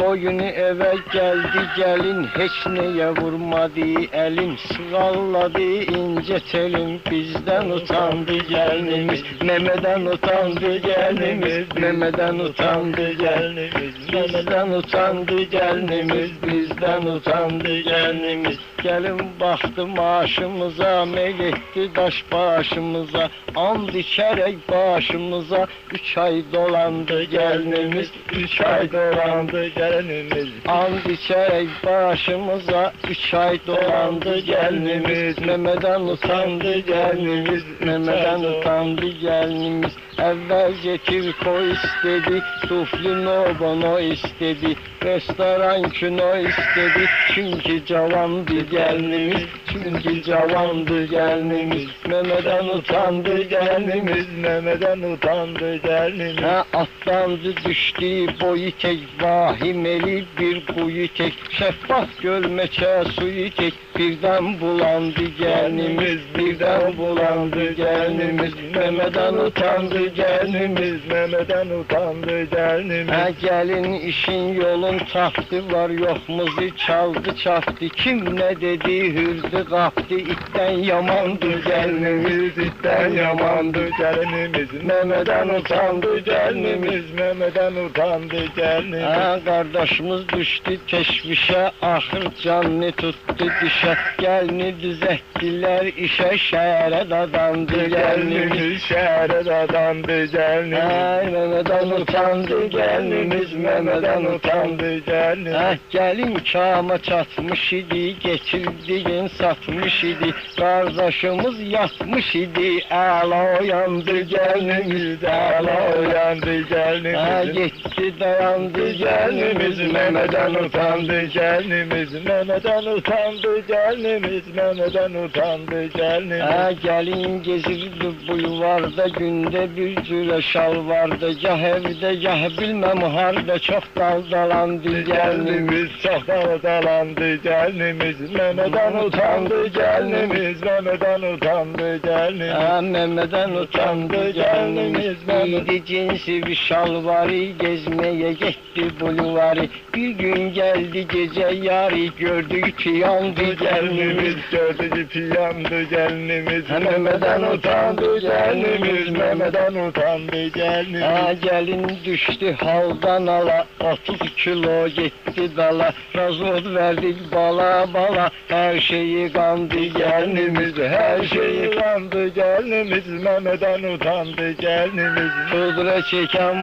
boyunu eve geldi gelin, hiç neye vurmadı elin, sıvalladı ince telin, bizden utandı gelinimiz, memeden utandı gelinimiz, memeden utandı gelinimiz, bizden utandı gelinimiz, bizden utandı gelinimiz. Gelin baktı maaşımıza, meyletti taş başımıza, and içerek başımıza, 3 ay dolandı gelinimiz, 3 ay dolandı gelinimiz. And içerek başımıza, 3 ay dolandı gelinimiz, memeden utandı gelinimiz, memeden utandı gelinimiz. Evvelce kirko istedi, tufli nobono istedi, restoran kino istedi, çünkü cavandı gelinimiz, çünkü cavandı gelinimiz, memeden utandı gelinimiz, memeden utandı gelinimiz. Atlandı düştü boyu tek, vahimeli bir kuyu tek, şeffaf gölmeçe suyu tek, birden bulandı gelinimiz, birden bulandı gelinimiz, memeden utandı gelinimiz, memeden utandı gelinimiz. Gelin işin yolun tahtı var, yokmuzu çaldı çaftı, kim ne dedi hürdü kaptı, itten yamandı gelinimiz, itten yamandı gelinimiz, memeden utandı gelinimiz, memeden utandı gelinimiz. Kardeşimiz düştü teşvişe, ahır canını tuttu dişe, gelini düzelttiler işe, şehre dadandı gelinimiz, şehre dadandı gelinimiz. Memeden utandı gelinimiz, memeden utandı gelinimiz. Gelin kâma çatmış idi, getirdiğin satmış idi, kardeşimiz yatmış idi, ağla uyandı gelinimiz, ağla uyandı gelinimiz. Gitti dayandı gelinimiz, memeden utandı gelinimiz, memeden utandı gelinimiz, memeden utandı gelinimiz. Gelin gezirdi bulvarda, günde bir cüre şal vardı, gah evde gah bilmem harda, çok daldalandı gelinimiz, çok daldalandı gelinimiz, memeden utandı gelinimiz, memeden utandı gelinimiz. Memeden utandı gelinimiz, giydi cinsi bir şalvarı, gezmeye gitti bulvarı, bir gün geldi gece yarı, gördük ki yandı gelinimiz, gördük ki yandı gelinimiz, memeden utandı gelinimiz, memeden utandı gelinimiz. Gelin düştü haldan ala, 30 kilo gitti dala, razot verdik bala bala, her şeyi kandı gelinimiz, her şeyi kandı gelinimiz, memeden utandı gelinimiz. Pudra çeken